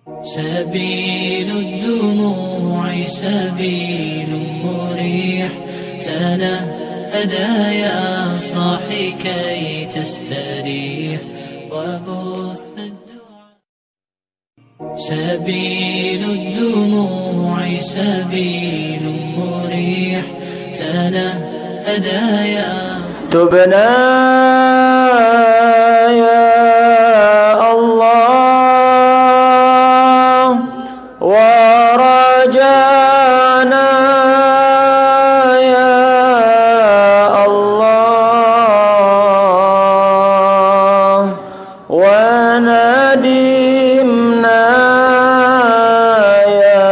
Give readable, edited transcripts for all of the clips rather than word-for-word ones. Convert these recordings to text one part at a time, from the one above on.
سبيل الدموع سبيل مريح تنهدى يا صاحي كي تستريح وبث الدعاء. سبيل الدموع سبيل مريح تنهدى يا تبنا يا الله ورجانا يا الله وندمنا يا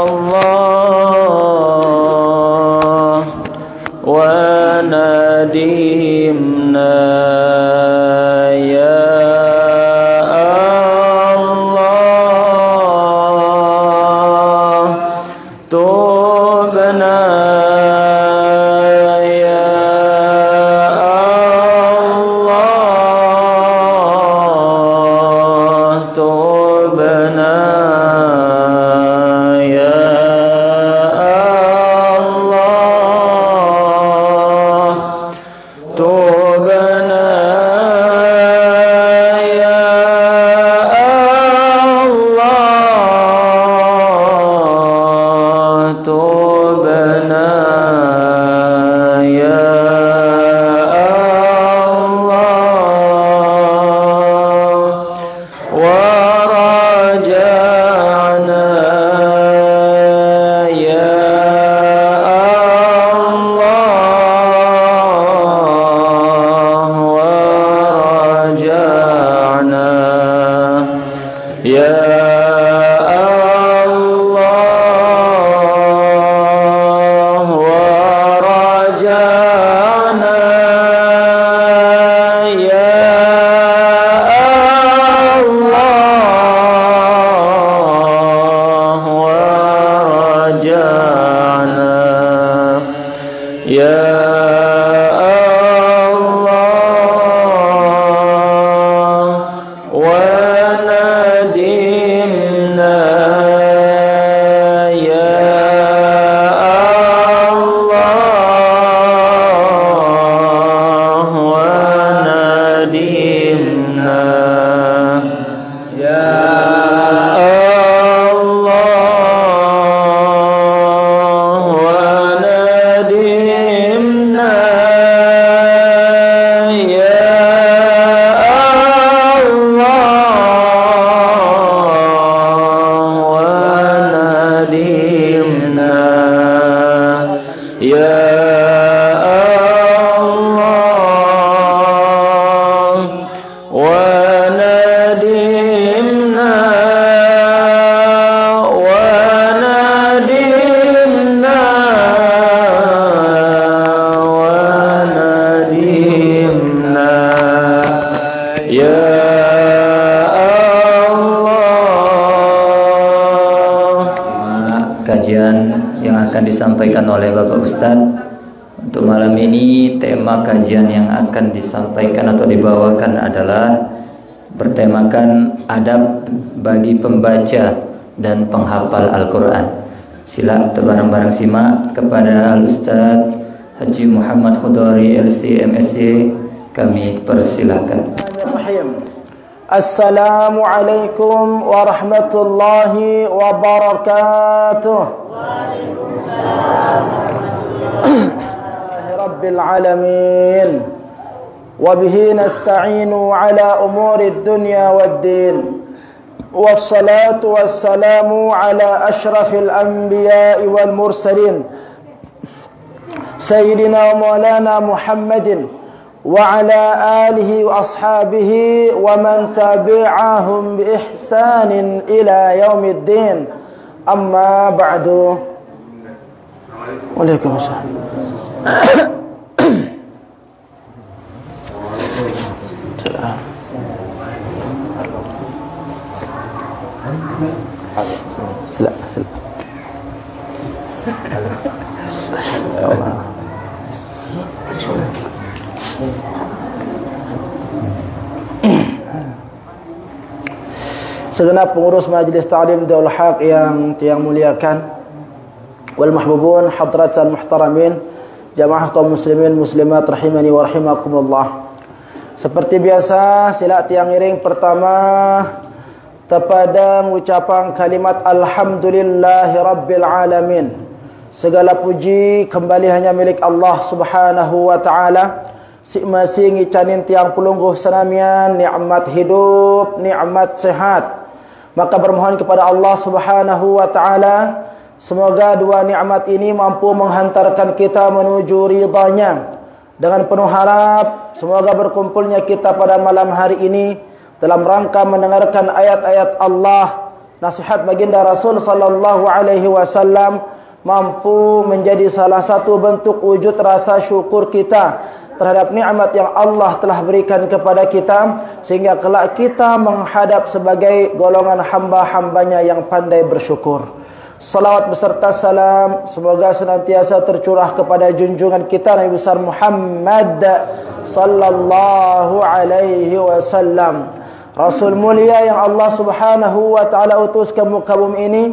الله وندمنا يا الله تبنا يا الله تبنا يا الله تبنا يا الله تبنا يا الله ورجعنا يا الله ورجعنا يا الله ورجعنا يا الله ورجعنا يا الله وندمنا يا الله وندمنا يا الله وندمنا يا الله وندمنا يا الله وندمنا وندمنا وندمنا يا Allah. Kajian yang akan disampaikan oleh Bapak Ustadz untuk malam ini, tema kajian yang akan disampaikan atau dibawakan adalah bertemakan adab bagi pembaca dan penghafal Al-Quran. Sila kita bareng-bareng simak kepada Al-Ustadz Haji Muhammad Khudari LC MSc, kami persilahkan. Assalamualaikum warahmatullahi wabarakatuh. Waalaikumsalam Rabbil alamin. Wabihi nasta'inu ala umuri dunya waddin. Wassalatu wassalamu ala ashrafil anbiya'i wal mursalin Sayyidina wa maulana Muhammadin wa ala alihi wa ashabihi wa man tabi'ahum bi ihsanin ila yaumiddin. Amma ba'du. Waalaikumsalam. Silakan. segenap pengurus Majlis Ta'lim Darul Haq yang tiang muliakan, wal mahbubun hadratan muhtaramin, jamaah kaum muslimin muslimat rahimani wa rahimakumullah. Seperti biasa, sila tiang iring pertama terpadang ucapan kalimat alhamdulillahi rabbil alamin. Segala puji kembali hanya milik Allah Subhanahu wa taala. Masing icanin tiang pelungguh senamian nikmat hidup, nikmat sehat. Maka bermohon kepada Allah Subhanahu wa taala, semoga dua nikmat ini mampu menghantarkan kita menuju ridha-Nya. Dengan penuh harap, semoga berkumpulnya kita pada malam hari ini dalam rangka mendengarkan ayat-ayat Allah, nasihat baginda Rasul sallallahu alaihi wasallam, mampu menjadi salah satu bentuk wujud rasa syukur kita terhadap nikmat yang Allah telah berikan kepada kita, sehingga kelak kita menghadap sebagai golongan hamba-hambanya yang pandai bersyukur. Salawat beserta salam semoga senantiasa tercurah kepada junjungan kita Nabi besar Muhammad sallallahu alaihi wasallam, Rasul mulia yang Allah Subhanahu wa taala utus ke muka bumi ini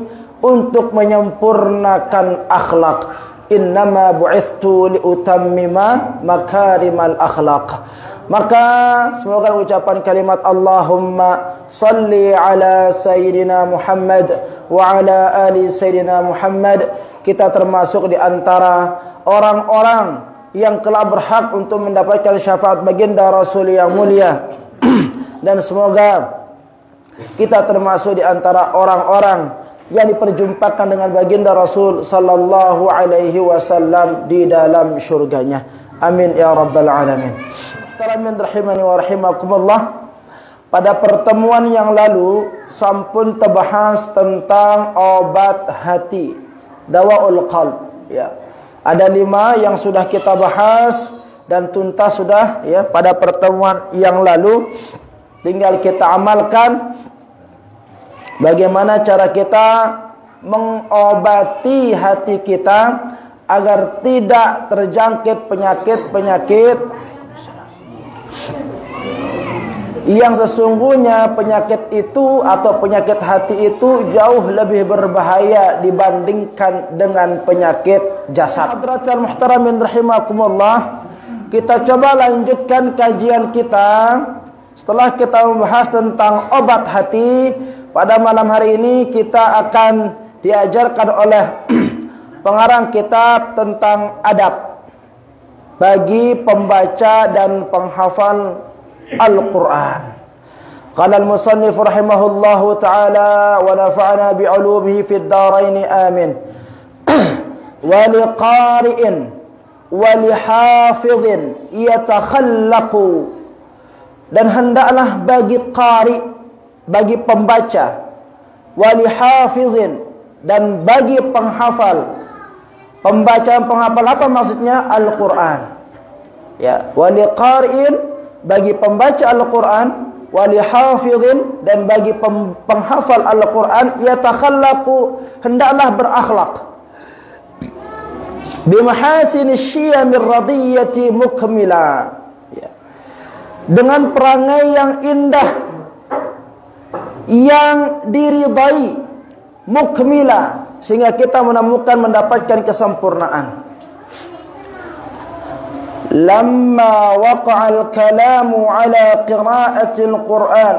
untuk menyempurnakan akhlak. Innama bu'ithtu liutammima makarimal akhlaq. Maka semoga ucapan kalimat Allahumma salli ala sayyidina Muhammad wa ala ali sayyidina Muhammad, kita termasuk di antara orang-orang yang telah berhak untuk mendapatkan syafaat baginda Rasul yang mulia. Dan semoga kita termasuk di antara orang-orang yang diperjumpakan dengan baginda Rasul sallallahu alaihi wasallam di dalam syurganya. Amin ya rabbal alamin. Taramin rahimani wa rahimakumullah. Pada pertemuan yang lalu sampun terbahas tentang obat hati, dawaul qalb ya. Ada 5 yang sudah kita bahas dan tuntas sudah ya pada pertemuan yang lalu. Tinggal kita amalkan bagaimana cara kita mengobati hati kita agar tidak terjangkit penyakit-penyakit yang sesungguhnya penyakit itu atau penyakit hati itu jauh lebih berbahaya dibandingkan dengan penyakit jasad. Hadratul muhtaramin rahimakumullah, kita coba lanjutkan kajian kita setelah kita membahas tentang obat hati. Pada malam hari ini kita akan diajarkan oleh pengarang kitab tentang adab bagi pembaca dan penghafal Al-Quran. Qala al-musannif rahimahullahu ta'ala wa nafa'na bi'ulumihi fid darain amin. Wa liqari'in wa lihafidhin yatakhallaqu, dan hendaklah bagi qari, bagi pembaca, wali hafizin, dan bagi penghafal. Pembaca dan penghafal apa maksudnya? Al-Quran ya. Wali qari'in, bagi pembaca Al-Quran, wali hafizin, dan bagi penghafal Al-Quran, yatakhallaqu, hendaklah berakhlak, bimahasini syiyamir radiyati mukmila ya, dengan perangai yang indah yang diridai, mukmila, sehingga kita mendapatkan kesempurnaan. Lamma waqa'al kalamu ala qira'atil Qur'an.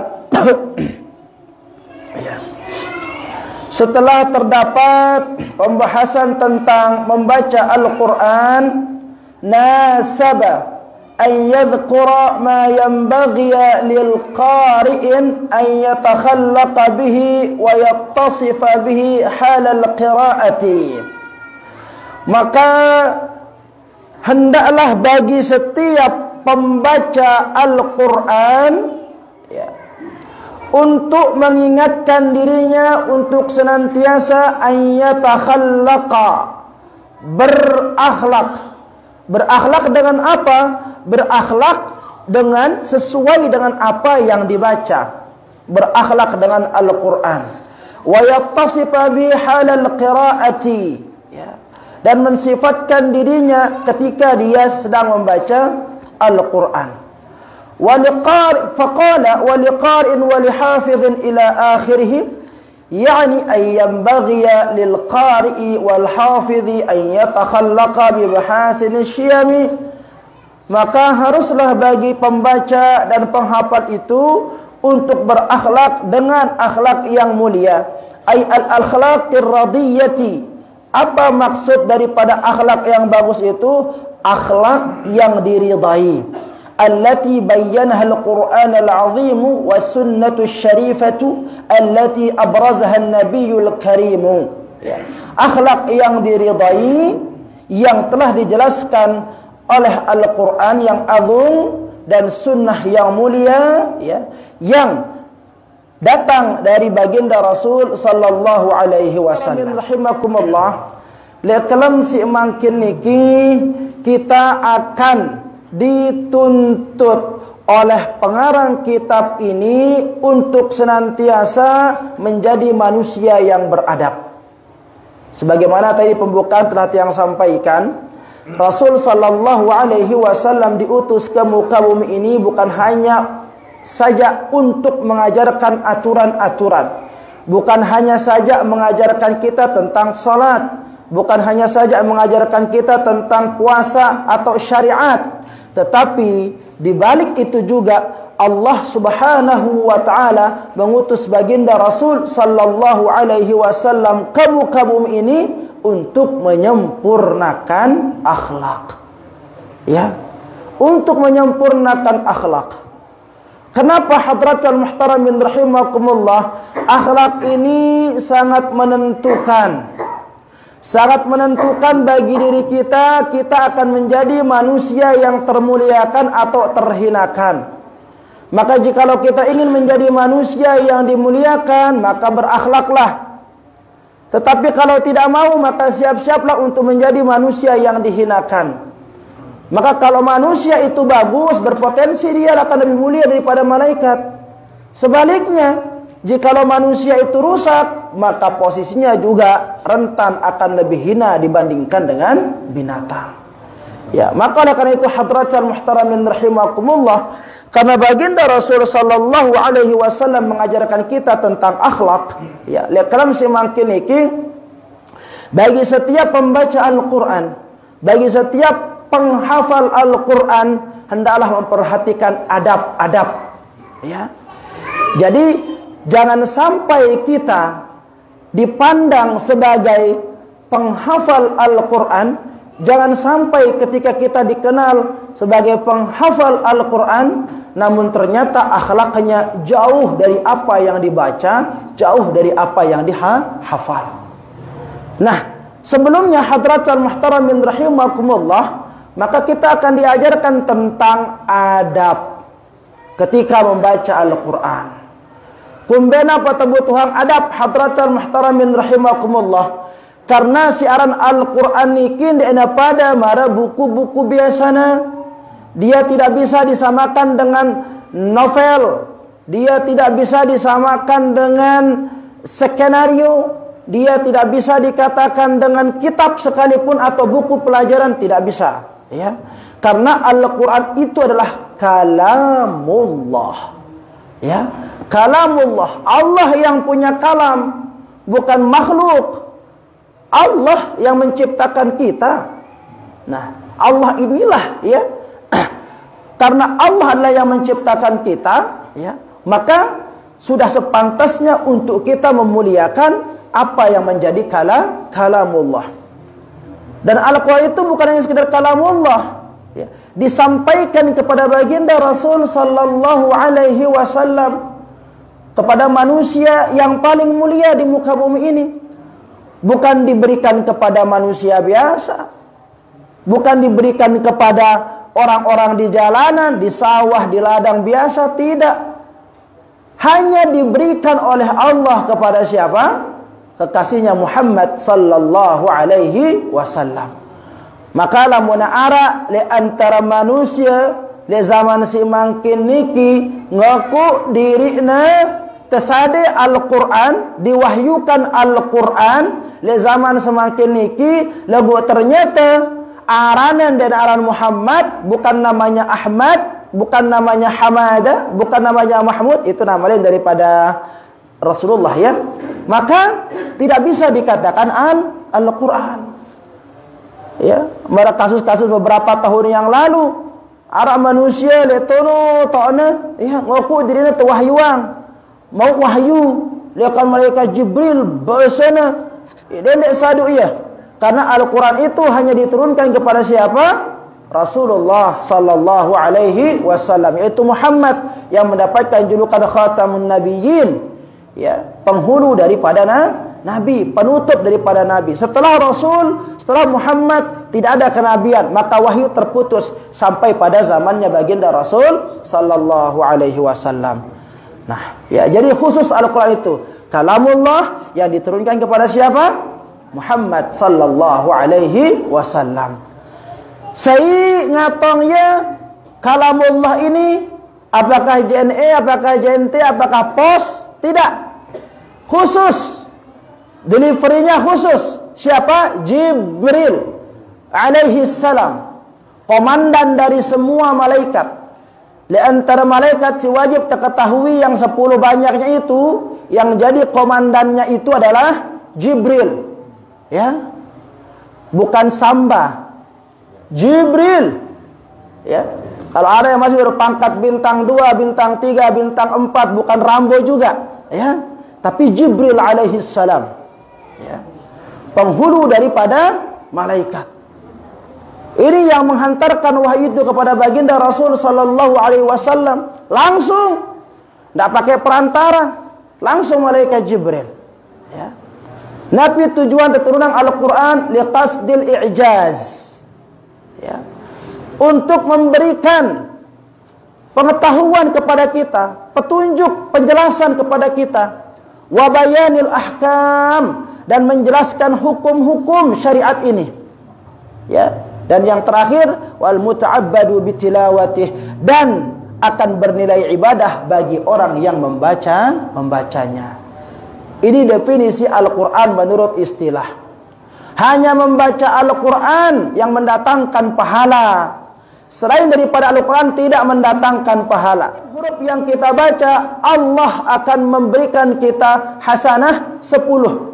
Setelah terdapat pembahasan tentang membaca Al-Quran, nasaba an yadhkura ma yanbaghi lil qari'in an yatakhallaqa bihi wa yattasifa bihi hal al-qira'ati. Maka hendaklah bagi setiap pembaca Al-Quran ya, untuk mengingatkan dirinya untuk senantiasa an yatakhallaqa, berakhlak. Berakhlak dengan apa? Berakhlak dengan sesuai dengan apa yang dibaca. Berakhlak dengan Al-Quran. Wa yattasifa bi halal qiraati ya, dan mensifatkan dirinya ketika dia sedang membaca Al-Quran. faqala wa liqari'in wa lihafidhin ila akhirih, yani ay yanbaghi lil qari'i wal hafidhi an yatakhallaqa bi bahasin syiyami, maka haruslah bagi pembaca dan penghafal itu untuk berakhlak dengan akhlak yang mulia, ay al-akhlaqir radiyati. Apa maksud daripada akhlak yang bagus itu? Akhlak yang diridai, allati bayyanaha al-Qur'an al-'azim wa sunnatu syarifatu allati abrazaha an-nabiyul karim. Ya. Akhlak yang diridai yang telah dijelaskan oleh Al-Qur'an yang agung dan sunnah yang mulia, ya, yang datang dari baginda Rasul sallallahu alaihi wasallam. Rahimakumullah, lekalam si mangkin niki kita akan dituntut oleh pengarang kitab ini untuk senantiasa menjadi manusia yang beradab. Sebagaimana tadi pembukaan telah yang sampaikan, Rasul sallallahu alaihi wasallam diutus ke muka bumi ini bukan hanya saja untuk mengajarkan aturan-aturan, bukan hanya saja mengajarkan kita tentang salat, bukan hanya saja mengajarkan kita tentang puasa atau syariat, tetapi di balik itu juga Allah Subhanahu wa taala mengutus baginda Rasul sallallahu alaihi wasallam ke muka bumi ini untuk menyempurnakan akhlak. Ya, untuk menyempurnakan akhlak. Kenapa hadratul muhtaramin rahimakumullah, akhlak ini sangat menentukan. Sangat menentukan bagi diri kita, kita akan menjadi manusia yang termuliakan atau terhinakan. Maka jikalau kita ingin menjadi manusia yang dimuliakan, maka berakhlaklah. Tetapi kalau tidak mau, maka siap-siaplah untuk menjadi manusia yang dihinakan. Maka kalau manusia itu bagus, berpotensi dia akan lebih mulia daripada malaikat. Sebaliknya, jikalau manusia itu rusak, maka posisinya juga rentan akan lebih hina dibandingkan dengan binatang. Ya, maka oleh karena itu hadratul muhtaramin rahimakumullah, karena baginda Rasul sallallahu alaihi wasallam mengajarkan kita tentang akhlak, ya, kalam semakin iki bagi setiap pembaca Al-Qur'an, bagi setiap penghafal Al-Quran, hendaklah memperhatikan adab-adab. Ya. Jadi jangan sampai kita dipandang sebagai penghafal Al-Quran, jangan sampai ketika kita dikenal sebagai penghafal Al-Quran, namun ternyata akhlaknya jauh dari apa yang dibaca, jauh dari apa yang dihafal. Nah, sebelumnya hadratul muhtaramin rahimakumullah, maka kita akan diajarkan tentang adab ketika membaca Al-Quran. Kumbena patabutuhang adab hadratul muhtaramin rahimakumullah, karena siaran Al-Quran nikin diana pada mara buku-buku biasana. Dia tidak bisa disamakan dengan novel, dia tidak bisa disamakan dengan skenario, dia tidak bisa dikatakan dengan kitab sekalipun atau buku pelajaran, tidak bisa. Ya, karena Al-Quran itu adalah kalamullah. Ya, kalamullah. Allah yang punya kalam, bukan makhluk. Allah yang menciptakan kita. Nah, Allah inilah, ya. Karena Allah adalah yang menciptakan kita, ya, maka sudah sepantasnya untuk kita memuliakan apa yang menjadi kalamullah. Dan Al-Quran itu bukan hanya sekedar kalamullah, ya, disampaikan kepada baginda Rasul sallallahu alaihi wasallam, kepada manusia yang paling mulia di muka bumi ini. Bukan diberikan kepada manusia biasa, bukan diberikan kepada orang-orang di jalanan, di sawah, di ladang biasa, tidak. Hanya diberikan oleh Allah kepada siapa? Kekasihnya Muhammad sallallahu alaihi wasallam. Maka lamun ara le antara manusia le zaman si mangkin niki ngaku dirina tesade Al-Quran, diwahyukan Al-Quran, le zaman semakin niki lagu ternyata aranan dan aran Muhammad bukan namanya Ahmad, bukan namanya Hamada, bukan namanya Mahmud, itu nama lain daripada Rasulullah ya. Maka tidak bisa dikatakan Al-Quran. Ya, pada kasus-kasus beberapa tahun yang lalu, arah manusia letono ta'na, ya, ngaku dirinya terwahyuang, mau wahyu, lihat malaikat Jibril bahasana, dia tidak sadu ya. Karena Al-Quran itu hanya diturunkan kepada siapa? Rasulullah sallallahu alaihi wasallam, yaitu Muhammad yang mendapatkan julukan Khatamun Nabiyyin, ya, penghulu daripada Nabi, penutup daripada Nabi. Setelah Rasul, setelah Muhammad tidak ada kenabian, maka wahyu terputus sampai pada zamannya baginda Rasul sallallahu alaihi wasallam. Nah, ya, jadi khusus Al-Quran itu kalamullah yang diturunkan kepada siapa? Muhammad sallallahu alaihi wasallam. Saya ngatongnya kalamullah ini apakah JNE, apakah JNT, apakah POS? Tidak. Khusus. Deliverynya khusus. Siapa? Jibril alaihi salam. Komandan dari semua malaikat. Di antara malaikat si wajib terketahui yang 10 banyaknya itu, yang jadi komandannya itu adalah Jibril. Ya. Bukan Samba. Jibril. Ya. Kalau ada yang masih berpangkat bintang 2, bintang 3, bintang 4, bukan Rambo juga, ya. Tapi Jibril alaihi salam. Ya. Penghulu daripada malaikat. Ini yang menghantarkan wahyu itu kepada baginda Rasul sallallahu alaihi wasallam langsung, tidak pakai perantara, langsung malaikat Jibril. Ya. Nabi tujuan keturunan Al-Quran liqasdil i'jaz. Ya. Untuk memberikan pengetahuan kepada kita, petunjuk, penjelasan kepada kita, wa bayanil ahkam, dan menjelaskan hukum-hukum syariat ini. Ya. Dan yang terakhir, wal muta'abbadu bitilawatih, dan akan bernilai ibadah bagi orang yang membacanya. Ini definisi Al-Quran menurut istilah. Hanya membaca Al-Quran yang mendatangkan pahala. Selain daripada Al-Quran tidak mendatangkan pahala. Huruf yang kita baca, Allah akan memberikan kita hasanah 10.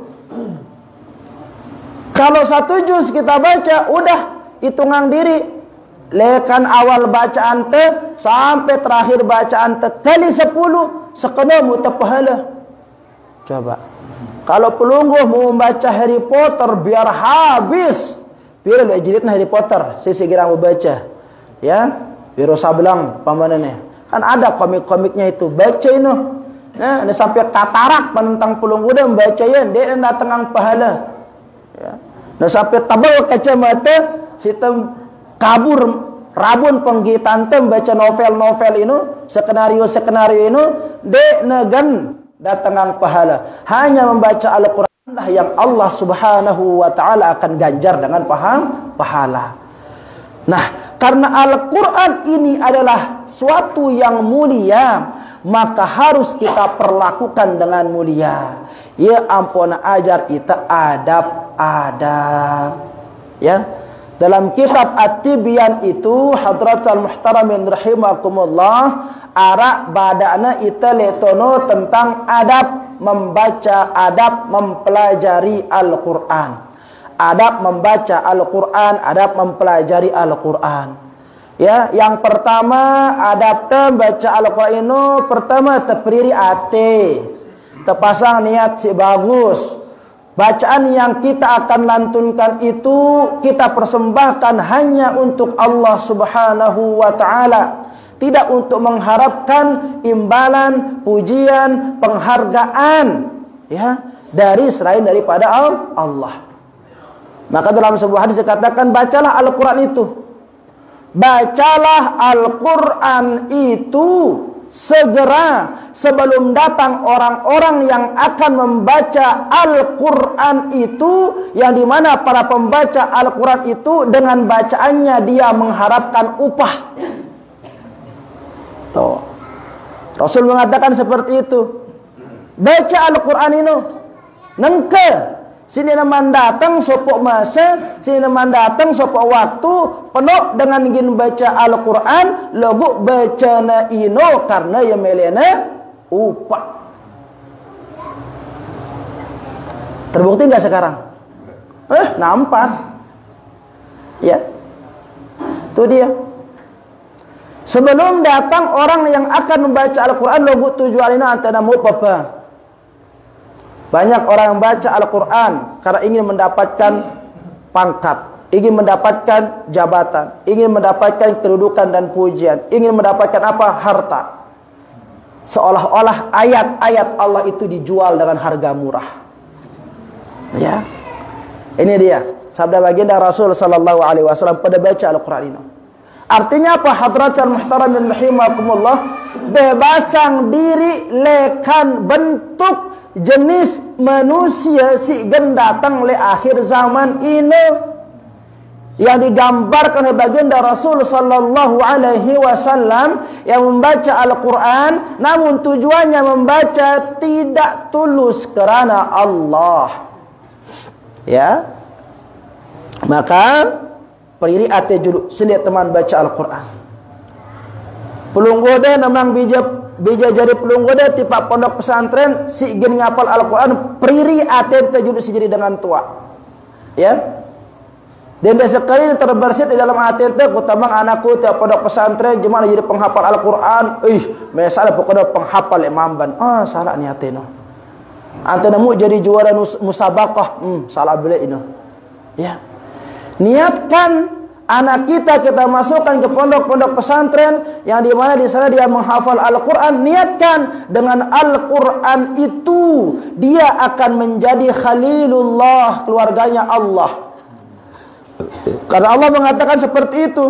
Kalau 1 juz kita baca, udah hitungan diri. Lekan awal bacaan te sampai terakhir bacaan te kali 10, sekena muta pahala. Coba. Kalau pelungguh mau membaca Harry Potter biar habis, biar lu jilidna Harry Potter, saya segera mau baca. Ya, biar sabelang pamanannya. Kan ada komik-komiknya itu, baca ini. Nah, ada sampai katarak penentang pelungguh dan bacain, dia datang pahala. Ya. Nah, sampai tabal kacamata, sistem kabur rabun penggitan tem baca novel-novel ini, skenario-skenario ini, dia negan datang pahala. Hanya membaca Al-Quran lah yang Allah subhanahu wa ta'ala akan ganjar dengan pahala. Nah, karena Al-Quran ini adalah suatu yang mulia, maka harus kita perlakukan dengan mulia. Ya ampun, ajar kita adab-adab. Ya. Dalam kitab At-Tibyan itu, Hadratul Muhtaramin rahimakumullah, arak badana ita letono tentang adab membaca, adab mempelajari Al-Quran. Adab membaca Al-Quran, adab mempelajari Al-Quran. Ya, yang pertama adab baca Al-Quran itu pertama teperdiri ate, terpasang niat si bagus. Bacaan yang kita akan lantunkan itu kita persembahkan hanya untuk Allah subhanahu wa ta'ala. Tidak untuk mengharapkan imbalan, pujian, penghargaan, ya, dari selain daripada Allah. Maka dalam sebuah hadis dikatakan, bacalah Al-Quran itu. Bacalah Al-Quran itu segera sebelum datang orang-orang yang akan membaca Al-Quran itu, yang dimana para pembaca Al-Quran itu dengan bacaannya dia mengharapkan upah. Tuh. Rasul mengatakan seperti itu. Baca Al-Quran ini nengke Sini naman datang sopok masa, sini naman datang sopok waktu penuh dengan ingin baca Al-Quran, lagu baca na ino karena ya melena upah. Terbukti nggak sekarang? Nampak. Ya, itu dia. Sebelum datang orang yang akan membaca Al-Quran, lagu tujuan ini antara mau apa? Banyak orang yang baca Al-Quran karena ingin mendapatkan pangkat, ingin mendapatkan jabatan, ingin mendapatkan kedudukan dan pujian, ingin mendapatkan apa? Harta. Seolah-olah ayat-ayat Allah itu dijual dengan harga murah. Ya, ini dia sabda baginda Rasul sallallahu alaihi wasallam pada baca Al-Quran ini. Artinya apa? Hadratul muhtaramin rahimakumullah, bebasang diri lekan bentuk jenis manusia si datang le akhir zaman ini yang digambarkan oleh baginda Rasul sallallahu alaihi wasallam yang membaca Al-Quran namun tujuannya membaca tidak tulus kerana Allah. Ya, maka periri ate julu sedia teman baca Al-Quran. Pelunggoda namang bija jadi pelunggoda tipa pondok pesantren si gen ngapal Al-Quran periri ate julu si jadi dengan tua. Ya. Dan sekali terbersit di dalam ate teh kutamang anakku tiap pondok pesantren gimana jadi penghafal Al-Quran. Masalah pokoknya penghafal imamban. Salah ni ate no. Ante namu jadi juara musabaqah. Salah beli ini. Ya. Niatkan anak kita masukkan ke pondok-pondok pesantren yang di mana di sana dia menghafal Al-Quran. Niatkan dengan Al-Quran itu dia akan menjadi Khalilullah, keluarganya Allah. Karena Allah mengatakan seperti itu.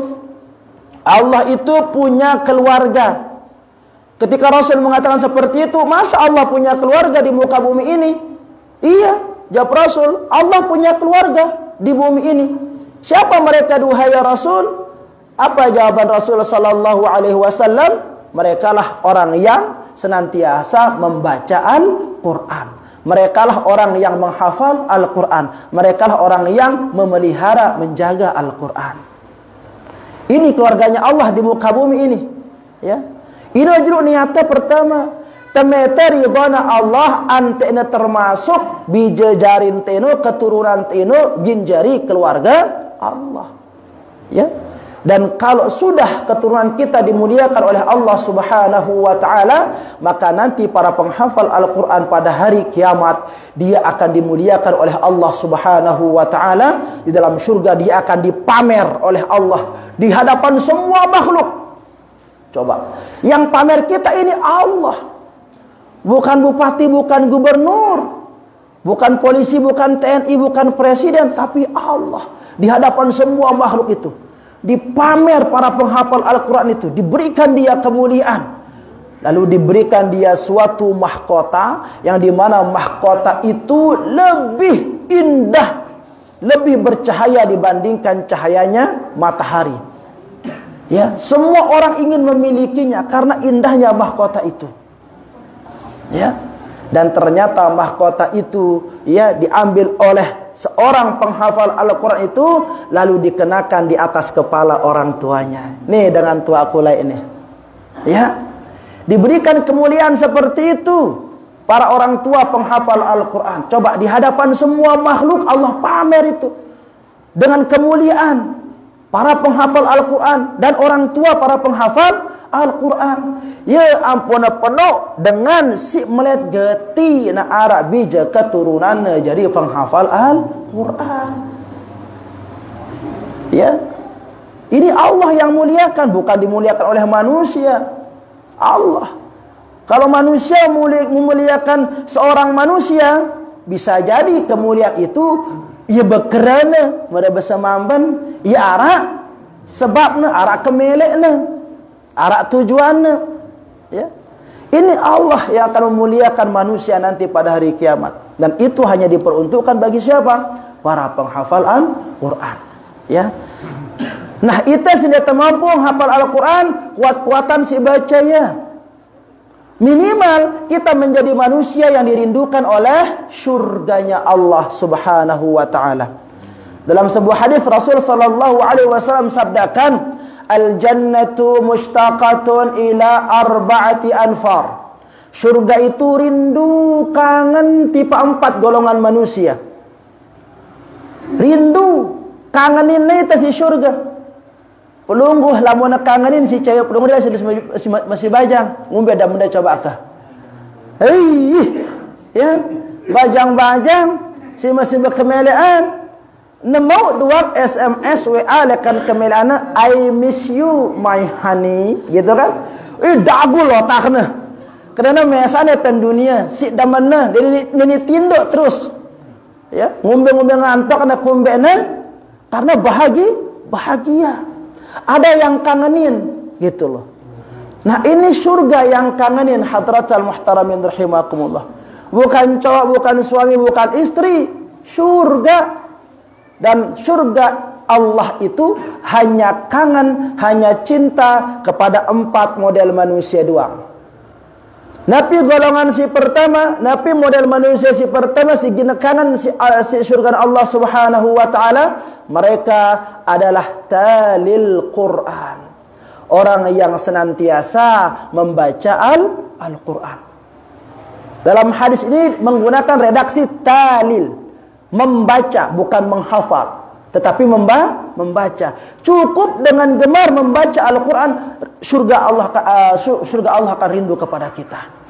Allah itu punya keluarga. Ketika Rasul mengatakan seperti itu, masa Allah punya keluarga di muka bumi ini? Iya, jawab Rasul, Allah punya keluarga di bumi ini. Siapa mereka duhai ya Rasul? Apa jawaban Rasul sallallahu alaihi wasallam? Merekalah orang yang senantiasa membaca Al-Quran. Merekalah orang yang menghafal Al-Quran. Merekalah orang yang memelihara, menjaga Al-Quran. Ini keluarganya Allah di muka bumi ini. Ya. Ini jeruk niatnya pertama. Temete ridhana Allah antena termasuk bijejarin teno keturunan teno ginjari keluarga Allah. Ya. Dan kalau sudah keturunan kita dimuliakan oleh Allah Subhanahu wa taala, maka nanti para penghafal Al-Qur'an pada hari kiamat dia akan dimuliakan oleh Allah Subhanahu wa taala. Di dalam surga dia akan dipamer oleh Allah di hadapan semua makhluk. Coba, yang pamer kita ini Allah. Bukan bupati, bukan gubernur, bukan polisi, bukan TNI, bukan presiden, tapi Allah. Di hadapan semua makhluk itu dipamer para penghafal Al-Quran itu, diberikan dia kemuliaan, lalu diberikan dia suatu mahkota yang dimana mahkota itu lebih indah, lebih bercahaya dibandingkan cahayanya matahari. Ya, semua orang ingin memilikinya karena indahnya mahkota itu. Ya, dan ternyata mahkota itu ya diambil oleh seorang penghafal Al-Quran itu lalu dikenakan di atas kepala orang tuanya. Nih dengan tua aku ini. Ya. Diberikan kemuliaan seperti itu para orang tua penghafal Al-Quran. Coba di hadapan semua makhluk Allah pamer itu dengan kemuliaan para penghafal Al-Quran dan orang tua para penghafal Al-Quran. Ya ampun penuh dengan si melet geti na arak bija keturunan jadi penghafal Al-Quran. Ya, ini Allah yang muliakan, bukan dimuliakan oleh manusia. Allah. Kalau manusia memuliakan seorang manusia, bisa jadi kemuliaan itu ia bekerana mereka bersamamban, ia arak sebabnya arak kemeleknya. Arak tujuannya, ya. Ini Allah yang akan memuliakan manusia nanti pada hari kiamat. Dan itu hanya diperuntukkan bagi siapa? Para penghafal Al-Quran. Ya. Nah, itu senjata mampu menghafal Al-Quran, kuat-kuatan si bacanya. Minimal kita menjadi manusia yang dirindukan oleh surganya Allah Subhanahu wa taala. Dalam sebuah hadis Rasul sallallahu alaihi wasallam sabdakan, "Al-jannatu mushtaqatun ila arba'ati anfar." Surga itu rindu, kangen tipe 4 golongan manusia. Rindu, kangenin itu si surga. Pelungguh lamun kangenin si cewek pelungguh dia masih bajang, ngumbe dah benda coba kah. Hei, ya, bajang-bajang si masih berkemelean. Nemu dua SMS WA lekan kemeleana, I miss you my honey, gitu kan? Dagu loh takna. Kerana mesane pen dunia, si damana ini tinduk terus. Ya, ngumbe-ngumbe ngantok kena kumbena karena bahagia. Ada yang kangenin gitu loh. Nah, ini surga yang kangenin hadratal muhtaramin rahimakumullah. Bukan cowok, bukan suami, bukan istri, surga. Dan surga Allah itu hanya kangen, hanya cinta kepada 4 model manusia doang. Nabi golongan si pertama, Nabi model manusia si pertama, si kangen si surga Allah Subhanahu wa taala, mereka adalah talil Quran. Orang yang senantiasa membaca Al-Quran. Dalam hadis ini menggunakan redaksi talil, membaca bukan menghafal, tetapi membaca. Cukup dengan gemar membaca Al-Quran, surga Allah akan rindu kepada kita.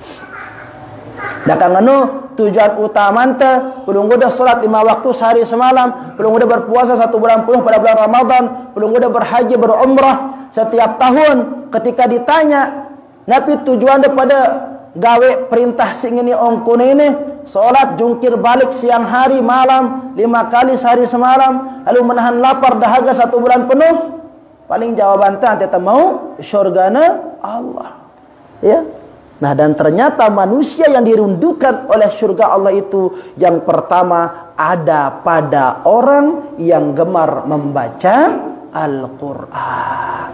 Dakan anu tujuan utama anta belum udah salat 5 waktu sehari semalam, belum udah berpuasa 1 bulan penuh pada bulan Ramadan, belum udah berhaji berumrah setiap tahun. Ketika ditanya, Nabi tujuan daripada gawe perintah sing ini ongkune ini, salat jungkir balik siang hari malam 5 kali sehari semalam, lalu menahan lapar dahaga 1 bulan penuh. Paling jawaban teh anta mau syurgana Allah. Ya. Nah, dan ternyata manusia yang dirindukan oleh surga Allah itu yang pertama ada pada orang yang gemar membaca Al-Quran.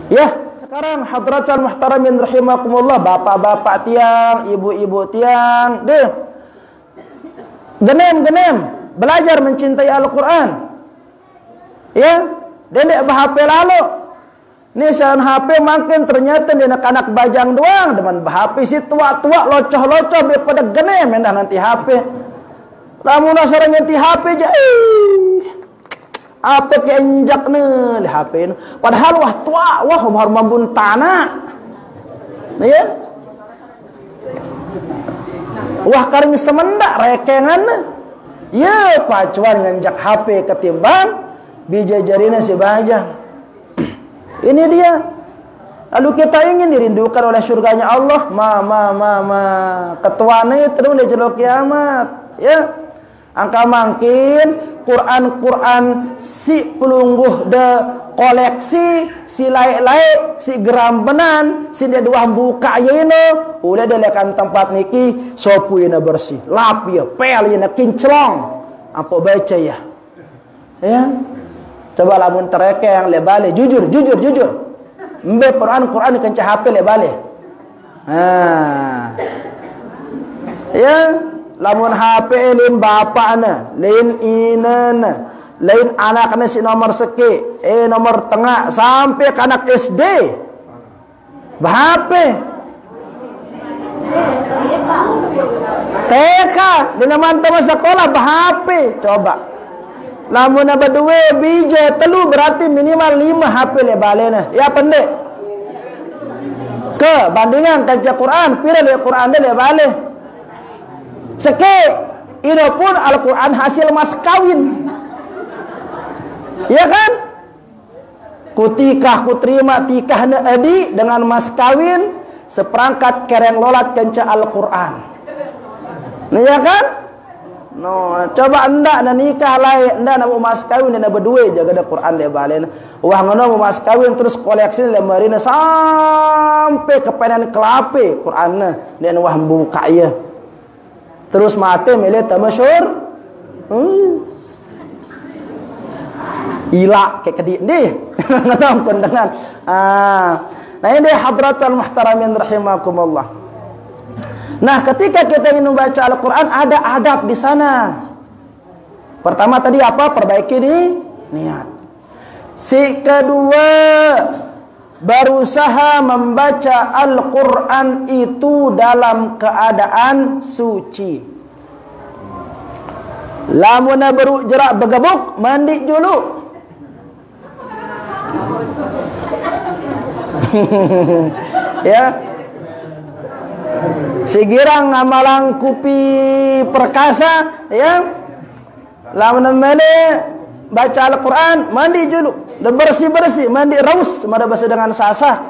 Ya, sekarang hadratul muhtaramin rahimakumullah, bapak-bapak tiang, ibu-ibu tiang, deh. Genem belajar mencintai Al-Quran. Ya, dendek bahap lalu. Ini sahan HP makin ternyata dia anak-anak bajang doang, demen HP si tua-tua locoh-locoh daripada genem endah nanti HP. Lamun asal nganti HP aja. Apa ke enjak di HP ini. Padahal wah tua, wah umur mambun tanah. Ya. Wah karing semendak rekengan. Ya pacuan nganjak HP ketimbang bijajarina si bajang. Ini dia. Lalu kita ingin dirindukan oleh surganya Allah. Ketuanya itu di jero kiamat. Ya. Angka mangkin Quran si pelungguh de koleksi si laik-laik si gerambenan si dia dua buka yeuna ulah delekan tempat niki sopu yeuna bersih lap ya pel yeuna kinclong apa baca ya. Ya. Coba lamun tereke yang lebale jujur. Mbe Quran dikencah HP lebale. Ya, lamun HP lain bapakna, lain inana, lain anakna si nomor seki, nomor tengah sampai ke anak SD. HP. TK dina mantau sekolah HP. Coba. Lamun ada 2 bija telu berarti minimal 5 HP lebalena. Ya pendek. Ke bandingan kaca Quran, pira le Quran de lebale. Seke ini pun Al-Quran hasil mas kawin. Ya kan? Kutikah kuterima tikahna adi dengan mas kawin seperangkat kereng lolat kenca Al-Quran. Nah, ya kan? No, coba anda na nikah lain, anda na mas kawin na berdua jaga da Quran le balen. Wah ngono mas kawin terus koleksi le marina sampai ke penan kelape Quranna dan wah buka ya. Terus mate mele tamasyur. Ila ke kedi deh. Nonton dengan. Nah ini hadratul muhtaramin rahimakumullah. Nah, ketika kita ingin membaca Al-Quran, ada adab di sana. Pertama tadi apa? Perbaiki niat. Si kedua, berusaha membaca Al-Quran itu dalam keadaan suci. Lamuna baru jerak bergebuk, mandi dulu. Ya. Sigirang amalang kupi perkasa, ya. Lamuna mele baca Al-Quran, mandi dulu. Dan bersih-bersih, mandi raus, mada bahasa dengan sasa.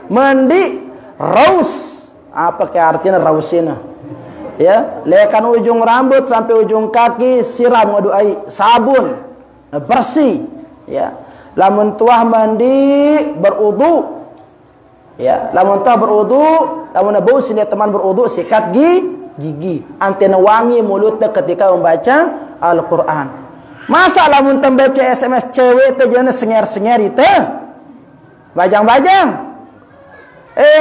Mandi raus. Apa ke artinya rausina? Ya, lekan ujung rambut sampai ujung kaki, siram ngadu air, sabun, bersih. Ya, lamun tuah mandi berudu. Ya, lamun tuah berudu, lamun bau sini teman berudu sikat gigi, antena wangi mulutnya ketika membaca Al-Quran. Masa lamun tembaca SMS cewek teh jangan senger-senger itu, bajang-bajang.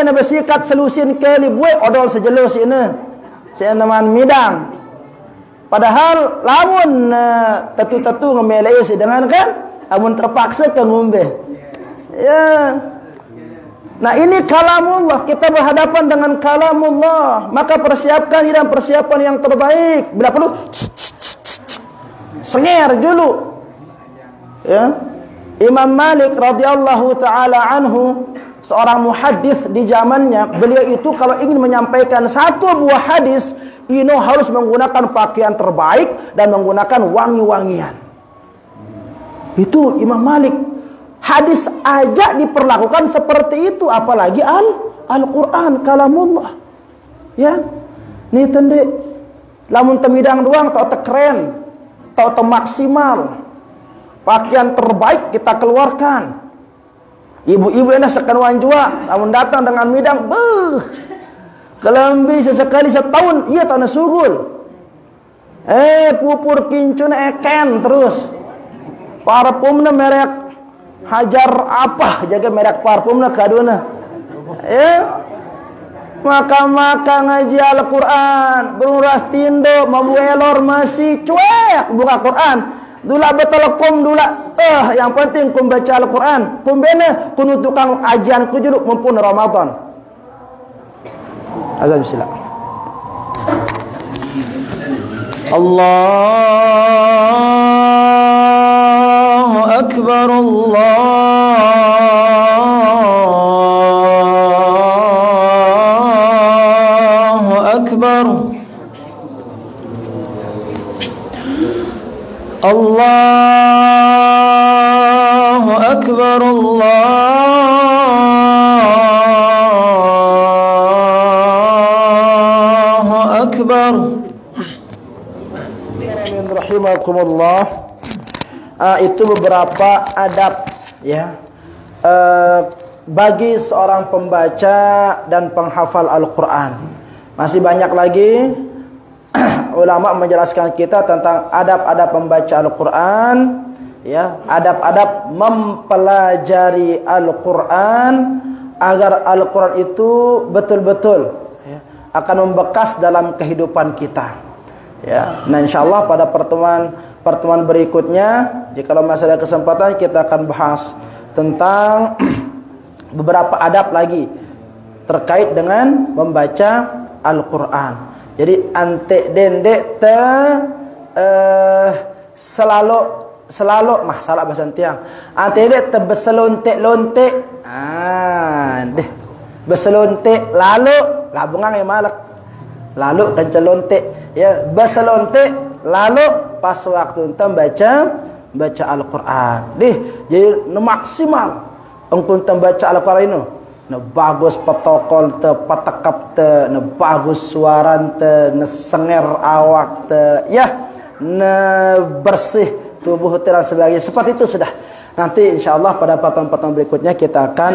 Nabe sikat selusin kali buat odol sejelus ini. Saya teman midang. Padahal lamun tetu-tetu ngemelei dengan kan, lamun terpaksa ke ngombe. Ya. Nah, ini kalamullah, kita berhadapan dengan kalamullah, maka persiapkan dengan persiapan yang terbaik. Bila perlu senger dulu. Ya. Imam Malik radhiyallahu taala anhu, seorang muhaddits di zamannya, beliau itu kalau ingin menyampaikan satu buah hadis, harus menggunakan pakaian terbaik dan menggunakan wangi-wangian. Itu Imam Malik. Hadis aja diperlakukan seperti itu, apalagi Al-Quran kalamullah. Ya. Nih tende lamun temidang doang tau keren, tau maksimal. Pakaian terbaik kita keluarkan. Ibu-ibu enak sekenuan jua, namun datang dengan midang, kelembi sesekali setahun, iya tahun sugul. Pupur kincun eken terus. Parfumnya merek Hajar apa, jaga merek parfumnya kaduna. Maka ngaji Al-Quran, beruras tindo, mabuelor masih cuek buka Quran. Dula betelekom dula, yang penting kum baca Al-Quran. Kum bene kunu tukang ajian ku juduk mumpun Ramadan. Azan bismillah. Allahu Akbar, Allahu Akbar. Allahu Akbar, Allahu Akbar. Rahimakumullah. Itu beberapa adab ya bagi seorang pembaca dan penghafal Al-Quran. Masih banyak lagi ulama menjelaskan kita tentang adab-adab membaca Al-Quran, ya, adab-adab mempelajari Al-Quran agar Al-Quran itu betul-betul ya, akan membekas dalam kehidupan kita. Ya, nah insyaallah pada pertemuan berikutnya, jika masih ada kesempatan, kita akan bahas tentang beberapa adab lagi terkait dengan membaca Al-Quran. Jadi ante dendek te selalu mah salah bahasa tiang. Ante dendek te beselontek deh beselontek lalu labungan yang malak. Lalu kencelontek ya, beselontek lalu pas waktu ente baca Al-Quran. Jadi maksimal engkau baca Al-Quran itu. Na bagus protokol te patakap te, na bagus suaran te, na senger awak te, ya, na bersih tubuh te dan sebagainya. Seperti itu sudah. Nanti insyaallah pada pertemuan berikutnya kita akan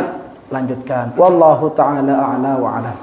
lanjutkan. Wallahu taala a'la wa a'lam.